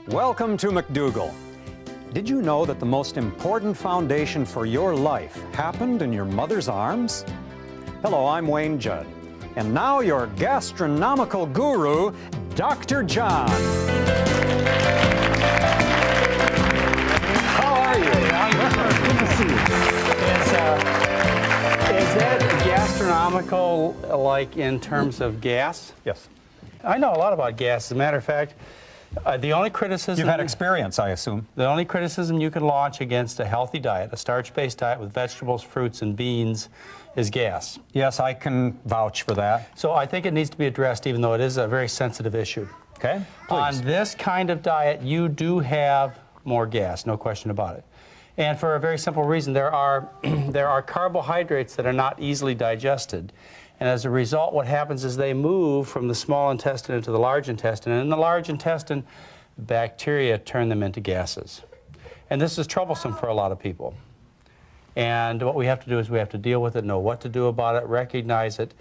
Welcome to McDougall. Did you know that the most important foundation for your life happened in your mother's arms? Hello, I'm Wayne Judd, and now your gastronomical guru, Dr. John. How are you? Good to see you. Is that gastronomical, like in terms of gas? Yes. I know a lot about gas. As a matter of fact, the only criticism... You've had experience, I assume. The only criticism you can launch against a healthy diet, a starch-based diet with vegetables, fruits, and beans, is gas. Yes, I can vouch for that. So I think it needs to be addressed, even though it is a very sensitive issue. Okay, please. On this kind of diet, you do have more gas, no question about it. And for a very simple reason, there are carbohydrates that are not easily digested. And as a result, what happens is they move from the small intestine into the large intestine. And in the large intestine, bacteria turn them into gases. And this is troublesome for a lot of people. And what we have to do is we have to deal with it, know what to do about it, recognize it.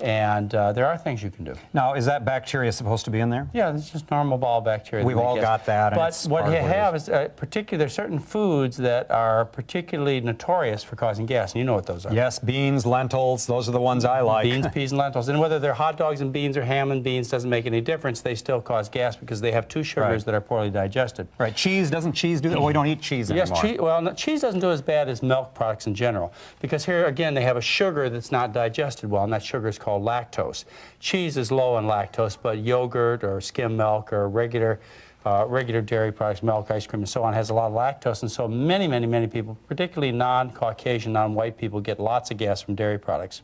And there are things you can do. Now, is that bacteria supposed to be in there? Yeah, it's just normal bowel bacteria. We've all got that. And but what you have is, there's certain foods that are particularly notorious for causing gas, and you know what those are. Yes, beans, lentils, those are the ones I like. Beans, peas, and lentils. And whether they're hot dogs and beans or ham and beans doesn't make any difference. They still cause gas because they have two sugars that are poorly digested. Right. Cheese, doesn't cheese do that? Well, we don't eat cheese anymore. Yes, well, no, cheese doesn't do as bad as milk products in general, because here, again, they have a sugar that's not digested well, and that sugar is called lactose. Cheese is low in lactose, but yogurt or skim milk or regular dairy products, milk, ice cream, and so on, has a lot of lactose. And so many people, particularly non-Caucasian, non-white people, get lots of gas from dairy products.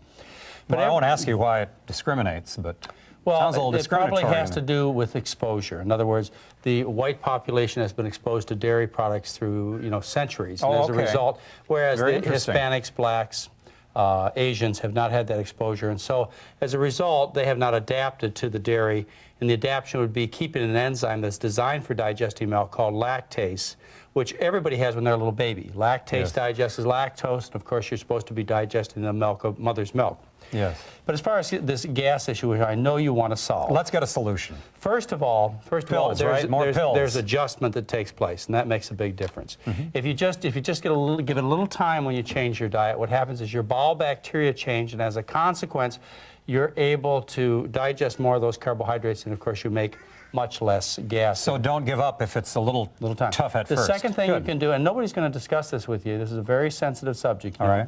But I won't ask you why it discriminates, but well, sounds a little discriminatory. It probably has to do with exposure. In other words, the white population has been exposed to dairy products through, centuries. And as a result, whereas the Hispanics, blacks, Asians have not had that exposure, and so as a result they have not adapted to the dairy, and the adaptation would be keeping an enzyme that's designed for digesting milk called lactase, which everybody has when they're a little baby. Lactase digests lactose, and of course you're supposed to be digesting the milk of mother's milk. Yes. But as far as this gas issue, which I know you want to solve, let's get a solution. First of all, there's adjustment that takes place, and that makes a big difference. If you just give it a little time when you change your diet, what happens is your bowel bacteria change, and as a consequence, you're able to digest more of those carbohydrates, and of course you make much less gas. So don't give up if it's a little tough at first. The second thing you can do, and nobody's going to discuss this with you, this is a very sensitive subject. All right.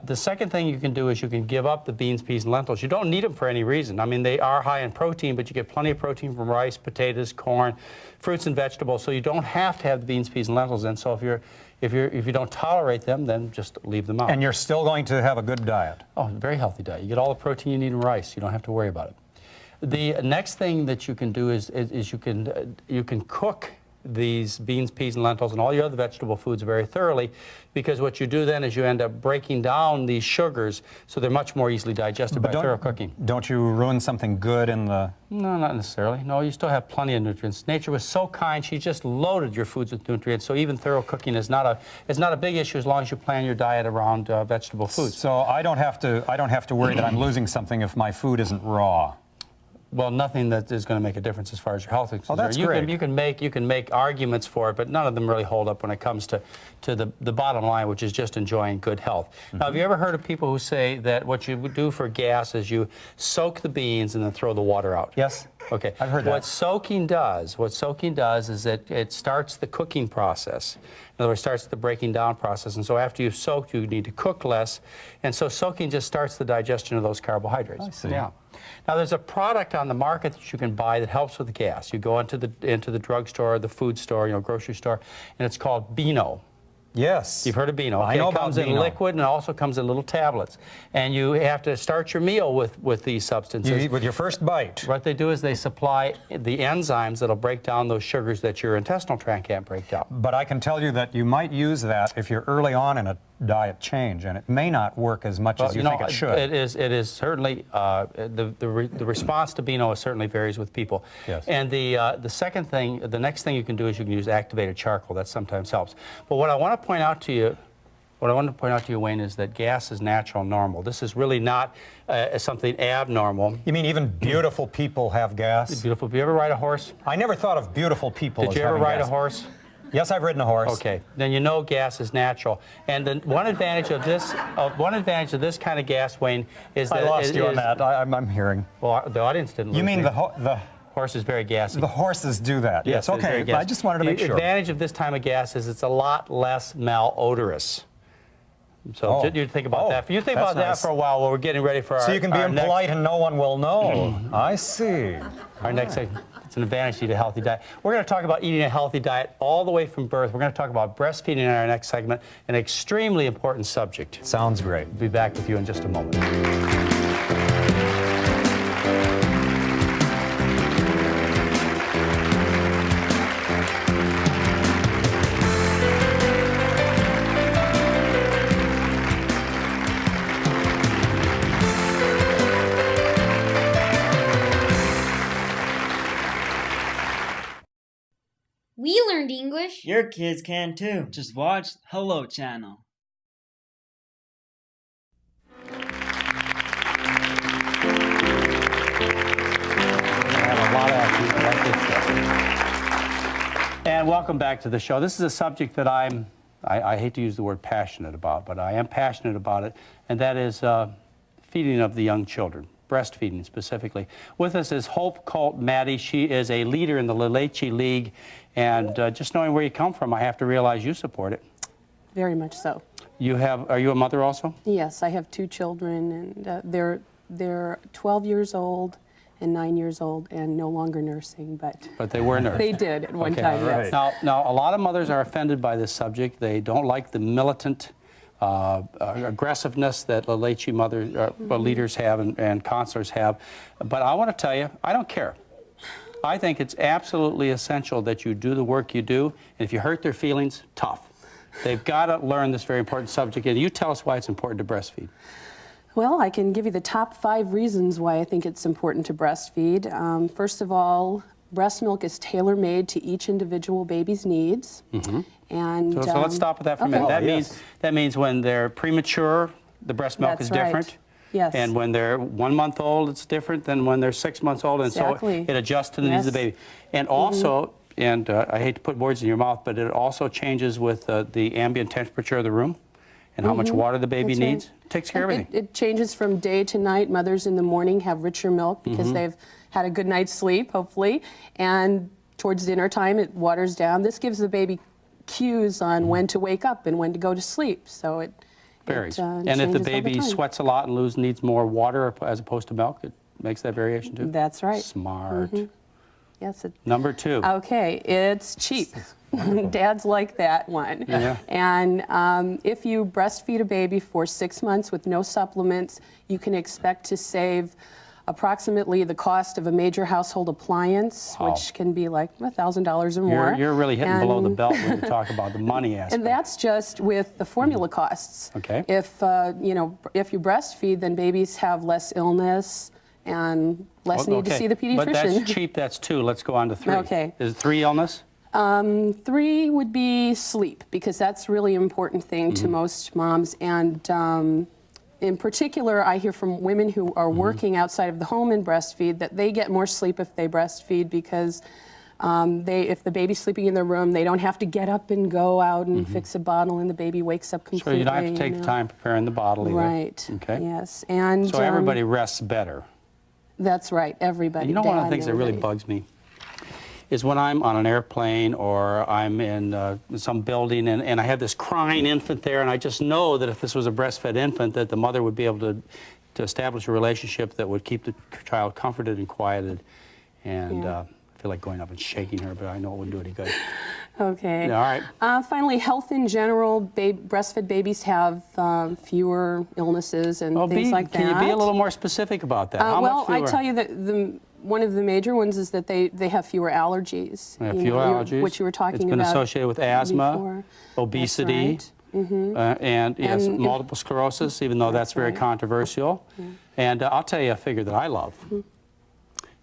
The second thing you can do is you can give up the beans, peas, and lentils. You don't need them for any reason. I mean, they are high in protein, but you get plenty of protein from rice, potatoes, corn, fruits, and vegetables. So you don't have to have the beans, peas, and lentils in. So if you don't tolerate them, then just leave them out. And you're still going to have a good diet. Oh, very healthy diet. You get all the protein you need in rice. You don't have to worry about it. The next thing that you can do is you can cook these beans, peas, and lentils, and all your other vegetable foods very thoroughly, because what you do then is you end up breaking down these sugars so they're much more easily digested by thorough cooking. Don't you ruin something good in the... No, not necessarily. No, you still have plenty of nutrients. Nature was so kind, she just loaded your foods with nutrients, so even thorough cooking is not a big issue as long as you plan your diet around vegetable foods. So I don't have to worry that I'm losing something if my food isn't raw. Well, nothing that is going to make a difference as far as your health is concerned. Oh, that's great. You can make arguments for it, but none of them really hold up when it comes to the bottom line, which is just enjoying good health. Now, have you ever heard of people who say that what you do for gas is you soak the beans and then throw the water out? Yes. Okay. I've heard that. What soaking does is that it starts the cooking process. In other words, it starts the breaking down process. And so after you've soaked, you need to cook less. And so soaking just starts the digestion of those carbohydrates. I see. Yeah. Now, there's a product on the market that you can buy that helps with the gas. You go into the drugstore, the food store, grocery store, and it's called Beano. Yes. You've heard of Beano. I know it comes about in Beano. liquid, and it also comes in little tablets. And you have to start your meal with these substances. You eat with your first bite. What they do is they supply the enzymes that'll break down those sugars that your intestinal tract can't break down. But I can tell you that you might use that if you're early on in a diet change, and it may not work as much as you think it should. It is certainly, the response to Beano certainly varies with people. Yes. And the next thing you can do is you can use activated charcoal. That sometimes helps. But what I want to point out to you, What I want to point out to you, Wayne, is that gas is natural and normal. This is really not something abnormal. You mean even beautiful people have gas? Beautiful. Do you ever ride a horse? I never thought of beautiful people Did as you ever having ride gas. a horse? Yes, I've ridden a horse. Okay, then you know gas is natural. And the one advantage of this kind of gas, Wayne, is that I lost you on that. I'm hearing. Well, the audience didn't lose You mean me. the horse is very gassy. the horses do that? Yes. it's very Okay. gassy. I just wanted to make The sure. advantage of this time of gas is it's a lot less malodorous. So you think about that. You think that's about that nice. for a while while we're getting ready for So you can be our impolite and no one will know. I see. Our next segment. It's an advantage to eat a healthy diet. We're going to talk about eating a healthy diet all the way from birth. We're going to talk about breastfeeding in our next segment, an extremely important subject. Sounds great. We'll be back with you in just a moment. We learned English. Your kids can too. Just watch Hello Channel. Have a lot of action. And welcome back to the show. This is a subject that I hate to use the word passionate about, but I am passionate about it, and that is feeding of the young children, breastfeeding specifically. With us is Hope Colt Maddie. She is a leader in the La Leche League, and just knowing where you come from, I have to realize you support it. Very much so. Are you a mother also? Yes, I have 2 children, and they're 12 years old and 9 years old, and no longer nursing, but They were nursed. they did at one Okay, time. all right. Yes. Now, a lot of mothers are offended by this subject. They don't like the militant aggressiveness that La Leche leaders have and counselors have. But I want to tell you, I don't care. I think it's absolutely essential that you do the work you do, and if you hurt their feelings, tough. They've got to learn this very important subject, and you tell us why it's important to breastfeed. Well, I can give you the top 5 reasons why I think it's important to breastfeed. First of all, breast milk is tailor-made to each individual baby's needs. And So let's stop with that for a minute. That means when they're premature, the breast milk That's is right. different. Yes. And when they're 1 month old, it's different than when they're 6 months old, and Exactly. so it adjusts to the needs of the Yes. baby. And also, and I hate to put words in your mouth, but it also changes with the ambient temperature of the room and how much water the baby That's right. needs. It takes care of everything. It changes from day to night. Mothers in the morning have richer milk because they've had a good night's sleep, hopefully, and towards dinner time it waters down. This gives the baby cues on when to wake up and when to go to sleep. So it Varies. changes And if the over baby time. sweats a lot and needs more water as opposed to milk, it makes that variation too? That's right. Smart. Yes. Number 2. Okay, it's cheap. Dads like that one. Yeah. And if you breastfeed a baby for 6 months with no supplements, you can expect to save approximately the cost of a major household appliance, Wow. which can be like $1,000 or more. You're really hitting below the And- belt when you talk about the money aspect. And that's just with the formula costs. Okay. If if you breastfeed, then babies have less illness and less need to see the pediatrician. But that's cheap, that's 2. Let's go on to 3. Okay. Is 3 illness? 3 would be sleep, because that's a really important thing to most moms. And in particular, I hear from women who are working outside of the home and breastfeed that they get more sleep if they breastfeed, because if the baby's sleeping in their room, they don't have to get up and go out and fix a bottle, and the baby wakes up So completely. you don't have to take the time preparing the bottle either. Right. Okay. Yes. And So everybody rests better. That's right. Everybody. You know, one of the Dad, things that really everybody. bugs me is when I'm on an airplane or I'm in some building and I have this crying infant there, and I just know that if this was a breastfed infant, that the mother would be able to establish a relationship that would keep the child comforted and quieted. And Yeah. I feel like going up and shaking her, but I know it wouldn't do any good. Okay. All right. Finally, health in general. Breastfed babies have fewer illnesses and things like that. Can you be a little more specific about that? How Well, much fewer? I tell you that one of the major ones is that they have fewer allergies. They have You fewer know, allergies. which you were talking about. It's been associated with asthma, before. obesity, That's right. and yes, And if- multiple sclerosis, even though that's very right. controversial. And I'll tell you a figure that I love.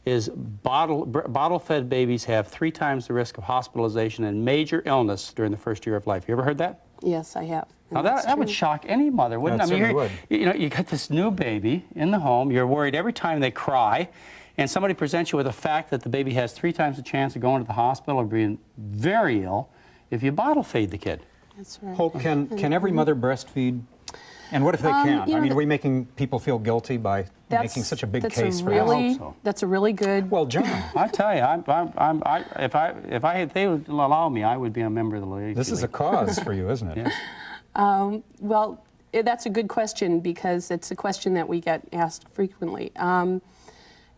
Is bottle-fed babies have 3 times the risk of hospitalization and major illness during the first year of life. You ever heard that? Yes, I have. Now that would shock any mother, wouldn't it? That I mean, certainly would. you know, you got this new baby in the home. You're worried every time they cry, and somebody presents you with the fact that the baby has 3 times the chance of going to the hospital or being very ill if you bottle feed the kid. That's right. Hope, can every mother breastfeed? And what if they can't? you know, I mean, are we making people feel guilty by making such a big case for I this? hope so. That's a really good. Well, John, I tell you, if they would allow me, I would be a member of the league. this is a cause for you, isn't it? Yes. Well, that's a good question because it's a question that we get asked frequently.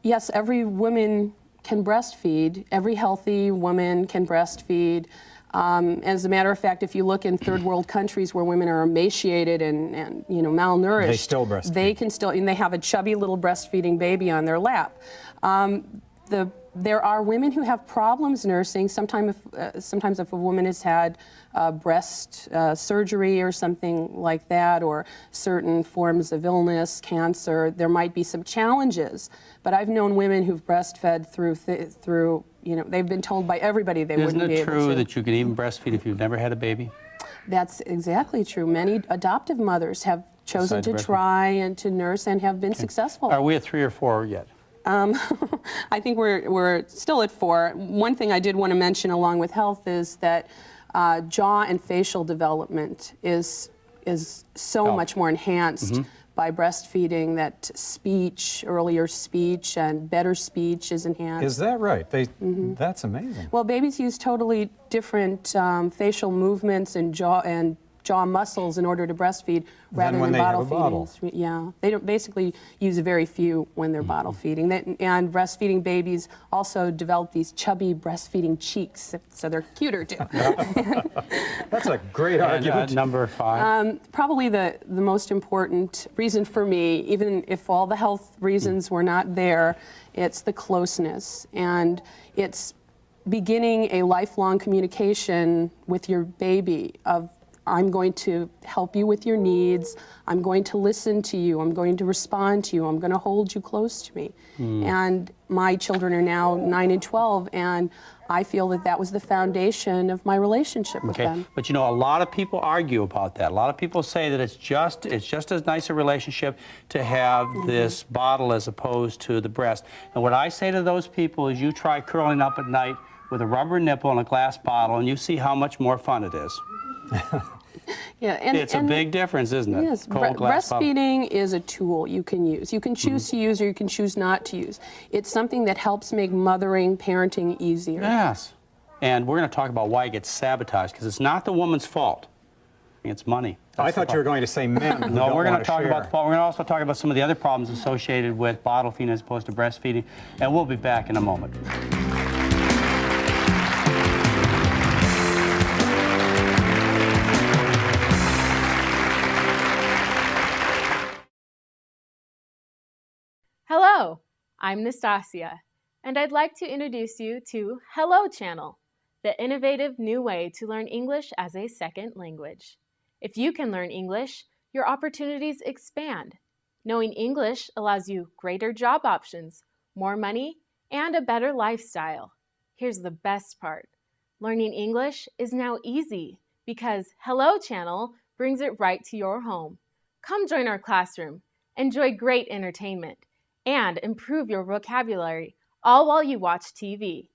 Yes, every woman can breastfeed. Every healthy woman can breastfeed. As a matter of fact, if you look in third world countries where women are emaciated and you know, malnourished, They still breastfeed. They can still, and they have a chubby little breastfeeding baby on their lap. There are women who have problems nursing. Sometimes if a woman has had breast surgery or something like that, or certain forms of illness, cancer, there might be some challenges. But I've known women who've breastfed through you know, they've been told by everybody they wouldn't be able to. Isn't it true that you can even breastfeed if you've never had a baby? That's exactly true. Many adoptive mothers have chosen to try and to nurse and have been successful. Are we at 3 or 4 yet? I think we're still at 4. One thing I did want to mention along with health is that jaw and facial development is so much more enhanced by breastfeeding, that earlier speech and better speech is enhanced. Is that right? That's amazing. Well, babies use totally different facial movements and jaw muscles in order to breastfeed rather when than they have bottle a feeding. Yeah, they don't basically use very few when they're bottle feeding. And breastfeeding babies also develop these chubby breastfeeding cheeks, so they're cuter too. That's a great argument. Number 5. Probably the most important reason for me, even if all the health reasons were not there, it's the closeness, and it's beginning a lifelong communication with your baby of, I'm going to help you with your needs. I'm going to listen to you. I'm going to respond to you. I'm going to hold you close to me. And my children are now 9 and 12, and I feel that that was the foundation of my relationship with them. But you know, a lot of people argue about that. A lot of people say that it's just as nice a relationship to have this bottle as opposed to the breast. And what I say to those people is, you try curling up at night with a rubber nipple and a glass bottle, and you see how much more fun it is. Yeah, and it's a big difference, isn't it? Yes, Cold glass bottle. breastfeeding is a tool you can use. You can choose to use, or you can choose not to use. It's something that helps make mothering, parenting easier. Yes, and we're going to talk about why it gets sabotaged, because it's not the woman's fault. It's money. I thought you were going to say men who No, don't we're going want to talk share. about the fault. We're going to also talk about some of the other problems associated with bottle feeding as opposed to breastfeeding, and we'll be back in a moment. Hello, I'm Nastasia, and I'd like to introduce you to Hello Channel, the innovative new way to learn English as a second language. If you can learn English, your opportunities expand. Knowing English allows you greater job options, more money, and a better lifestyle. Here's the best part. Learning English is now easy because Hello Channel brings it right to your home. Come join our classroom, enjoy great entertainment, and improve your vocabulary, all while you watch TV.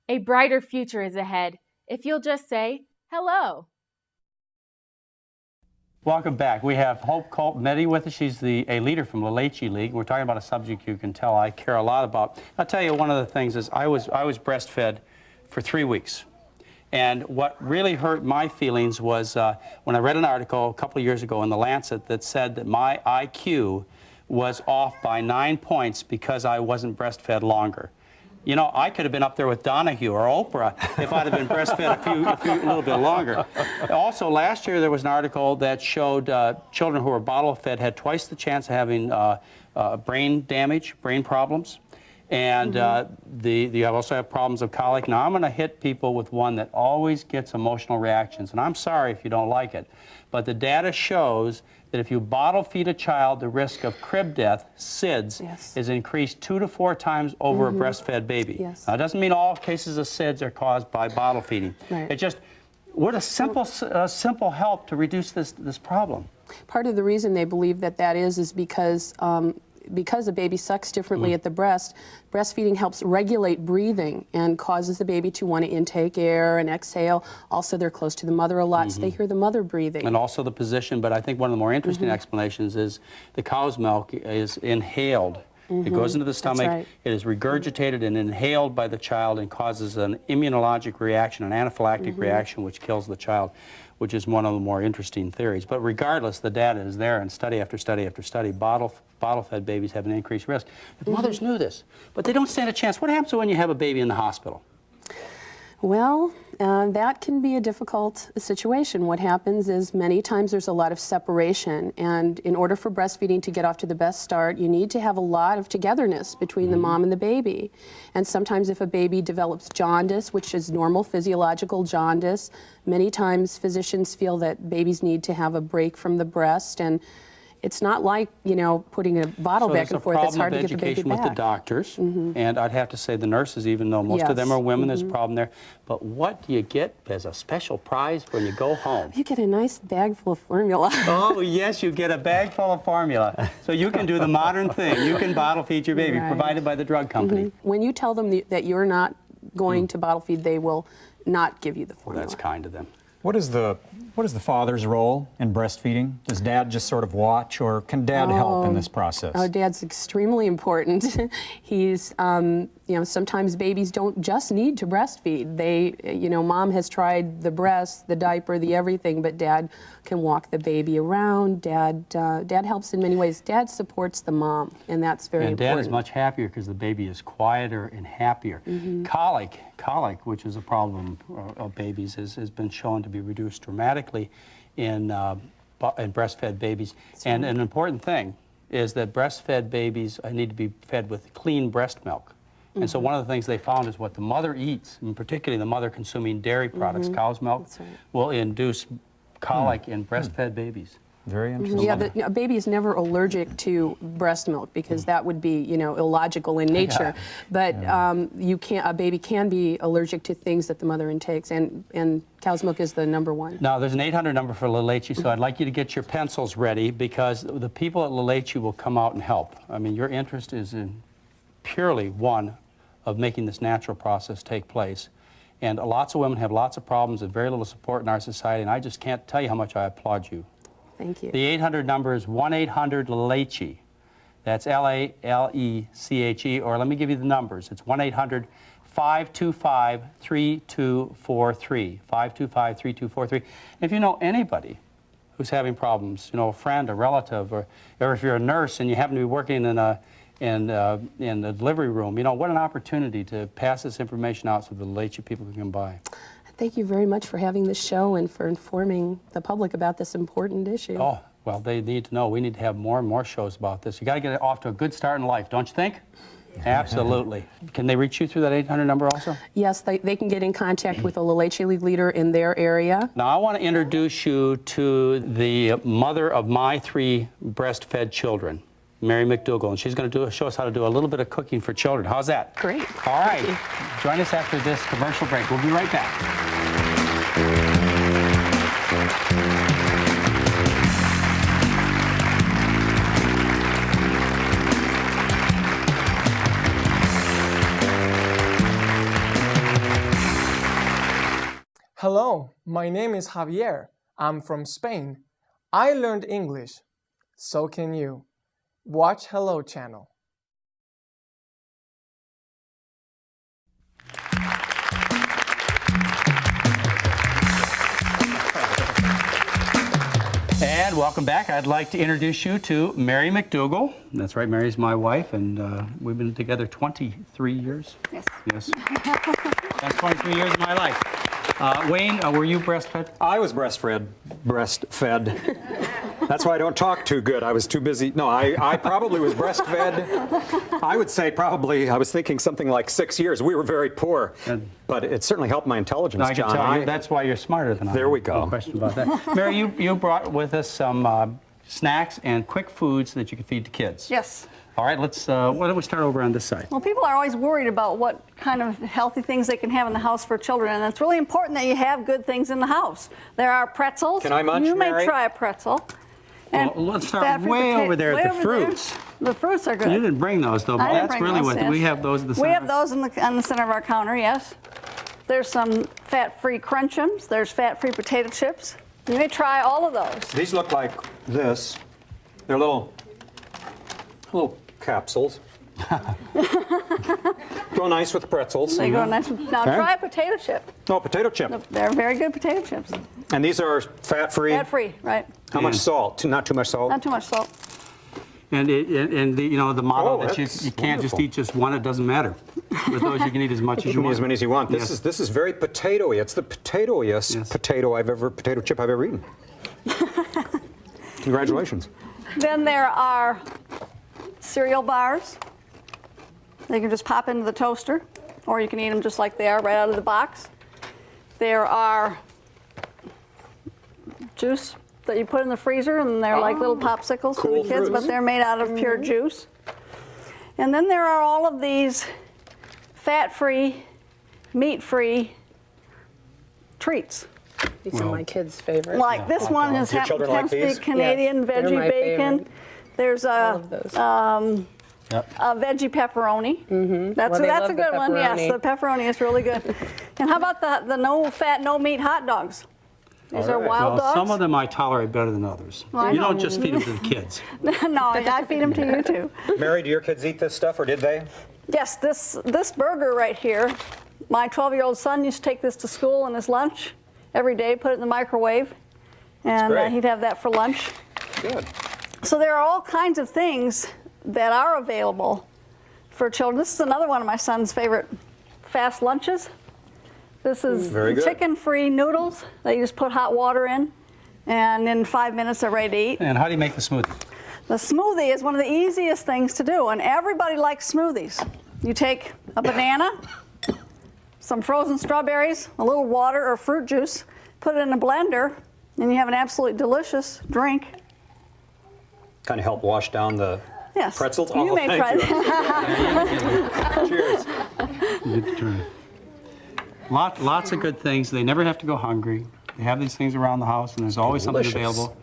A brighter future is ahead if you'll just say hello. Welcome back. We have Hope Colt-Meddy with us. She's a leader from La Leche League. We're talking about a subject you can tell I care a lot about. I'll tell you, one of the things is I was breastfed for 3 weeks. And what really hurt my feelings was when I read an article a couple of years ago in The Lancet that said that my IQ was off by 9 points because I wasn't breastfed longer. You know, I could have been up there with Donahue or Oprah if I'd have been breastfed a little bit longer. Also, last year there was an article that showed children who were bottle fed had twice the chance of having brain damage, brain problems. And you also have problems of colic. Now, I'm going to hit people with one that always gets emotional reactions, and I'm sorry if you don't like it. But the data shows that if you bottle feed a child, the risk of crib death, SIDS, is increased 2 to 4 times over a breastfed baby. Now, it doesn't mean all cases of SIDS are caused by bottle feeding. Right. It just, What a simple help to reduce this problem. Part of the reason they believe that is because a baby sucks differently at the breast, breastfeeding helps regulate breathing and causes the baby to want to intake air and exhale. Also, they're close to the mother a lot, so they hear the mother breathing. And also the position, but I think one of the more interesting explanations is the cow's milk is inhaled. It goes into the stomach, right. It is regurgitated and inhaled by the child and causes an immunologic reaction, an anaphylactic reaction, which kills the child, which is one of the more interesting theories. But regardless, the data is there, and study after study after study, bottle-fed babies have an increased risk. The mothers knew this, but they don't stand a chance. What happens when you have a baby in the hospital? Well, that can be a difficult situation. What happens is many times there's a lot of separation, and in order for breastfeeding to get off to the best start, you need to have a lot of togetherness between the mom and the baby. And sometimes if a baby develops jaundice, which is normal physiological jaundice, many times physicians feel that babies need to have a break from the breast, and it's not like, you know, putting a bottle back and forth. It's hard to get the baby back. So there's a problem of education with the doctors, and I'd have to say the nurses, even though most of them are women, there's a problem there. But what do you get as a special prize when you go home? You get a nice bag full of formula. Oh, yes, you get a bag full of formula. So you can do the modern thing. You can bottle feed your baby, provided by the drug company. When you tell them that you're not going to bottle feed, they will not give you the formula. Well, that's kind of them. What is the father's role in breastfeeding? Does dad just sort of watch, or can dad help in this process? Oh, dad's extremely important. He's, you know, sometimes babies don't just need to breastfeed. They, you know, mom has tried the breast, the diaper, the everything, but dad can walk the baby around. Dad helps in many ways. Dad supports the mom, and that's very important. And dad is much happier because the baby is quieter and happier. Colic, which is a problem of babies, has been shown to be reduced dramatically in breastfed babies. And an important thing is that breastfed babies need to be fed with clean breast milk. And so one of the things they found is what the mother eats, and particularly the mother consuming dairy products, cow's milk, will induce colic in breastfed babies. Very interesting. Yeah, a baby is never allergic to breast milk because that would be, you know, illogical in nature. But you can't. A baby can be allergic to things that the mother intakes, and cow's milk is the #1. Now, there's an 800 number for La Leche, so I'd like you to get your pencils ready because the people at La Leche will come out and help. I mean, your interest is in purely one of making this natural process take place. And lots of women have lots of problems and very little support in our society, and I just can't tell you how much I applaud you. Thank you. The 800 number is 1-800-LALECHE. That's L-A-L-E-C-H-E, or let me give you the numbers. It's 1-800-525-3243, 525-3243. If you know anybody who's having problems, you know, a friend, a relative, or if you're a nurse and you happen to be working in the delivery room, you know, what an opportunity to pass this information out so the LaLeche people can come by. Thank you very much for having this show and for informing the public about this important issue. Oh, well, they need to know. We need to have more and more shows about this. You got to get it off to a good start in life, don't you think? Absolutely. Can they reach you through that 800 number also? Yes, they can get in contact with a La Leche League leader in their area. Now, I want to introduce you to the mother of my 3 breastfed children, Mary McDougall, and she's going to show us how to do a little bit of cooking for children. How's that? Great. All right. Join us after this commercial break. We'll be right back. Hello, my name is Javier. I'm from Spain. I learned English. So can you. Watch Hello Channel. And welcome back. I'd like to introduce you to Mary McDougall. That's right, Mary's my wife, and we've been together 23 years. Yes. That's 23 years of my life. Wayne, were you breastfed? I was breastfed. That's why I don't talk too good. I was too busy. No, I probably was breastfed. I would say probably, I was thinking something like 6 years. We were very poor, but it certainly helped my intelligence, No, I can John. tell you, that's why you're smarter than I am. There we go. No question about that. Mary, you brought with us some snacks and quick foods that you can feed to kids. Yes. All right, let's, why don't we start over on this side? Well, people are always worried about what kind of healthy things they can have in the house for children, and it's really important that you have good things in the house. There are pretzels. Can I munch, You may Mary? try a pretzel. Well, let's start way over there at the fruits. The fruits are good. You didn't bring those, though, I but didn't that's bring really those, what, yes. we have those at the center. We have those on the center of our counter, yes. There's some fat-free Crunchums. There's fat-free potato chips. You may try all of those. These look like this. They're little capsules. Go nice with the pretzels. They go nice. Now Okay. try a potato chip. Oh, potato chip. They're very good potato chips. And these are fat-free. Fat-free, right? How much And- salt? Not too much salt? Not too much salt. And the, you know, the motto Oh, that you that's can't just wonderful. eat just one, it doesn't matter. With those, you can eat as much as You you can eat want. as many as you want. Yes. This is very potato-y. It's the potatoiest Yes. potato chip I've ever eaten. Congratulations. Then there are cereal bars. They can just pop into the toaster, or you can eat them just like they are, right out of the box. There are juice that you put in the freezer, and they're like little popsicles for Cool the kids, fruits. but they're made out of pure juice. And then there are all of these fat-free, meat-free treats. These are my kids' favorite. Like this one has Your children like happens to be these? Canadian Yes, they're veggie my bacon. favorite. There's All of those. a veggie pepperoni. That's Well, they a love the good one. Yes, pepperoni. the pepperoni is really good. And how about the no fat, no meat hot dogs? These are right. wild Well, dogs. some of them I tolerate better than others. Well, I You know. don't just feed them to the kids. No, I feed them to you too. Mary, do your kids eat this stuff, or did they? Yes, this burger right here. My 12-year-old son used to take this to school in his lunch every day, put it in the microwave, and great. he'd have that for lunch. Good. So there are all kinds of things that are available for children. This is another one of my son's favorite fast lunches. This is Very good. chicken-free noodles that you just put hot water in, and in 5 minutes they're ready to eat. And how do you make the smoothie? The smoothie is one of the easiest things to do, and everybody likes smoothies. You take a banana, some frozen strawberries, a little water or fruit juice, put it in a blender, and you have an absolutely delicious drink. Kind of help wash down the Yes. pretzels. You Oh, may thank try you. that. Cheers. Good turn. Lots of good things. They never have to go hungry. They have these things around the house, and there's always Delicious. something available.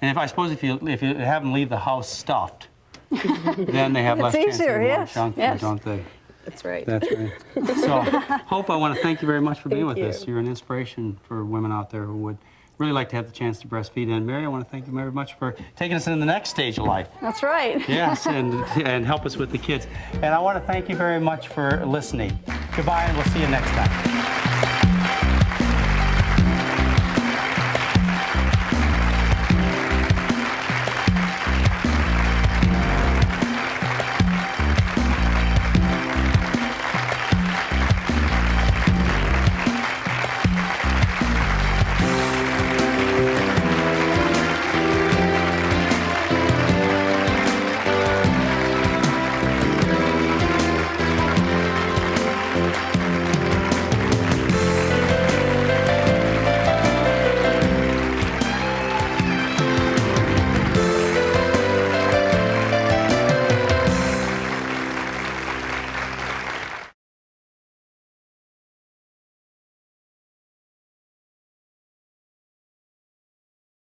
And if you have them leave the house stuffed, then they have less It's chance of easier, more yes, junk food, yes. don't they? That's right. That's right. So, Hope, I want to thank you very much for being with Thank us. you. You're an inspiration for women out there who would really like to have the chance to breastfeed. And Mary, I want to thank you very much for taking us in the next stage of life. That's right. Yes, and help us with the kids. And I want to thank you very much for listening. Goodbye, and we'll see you next time.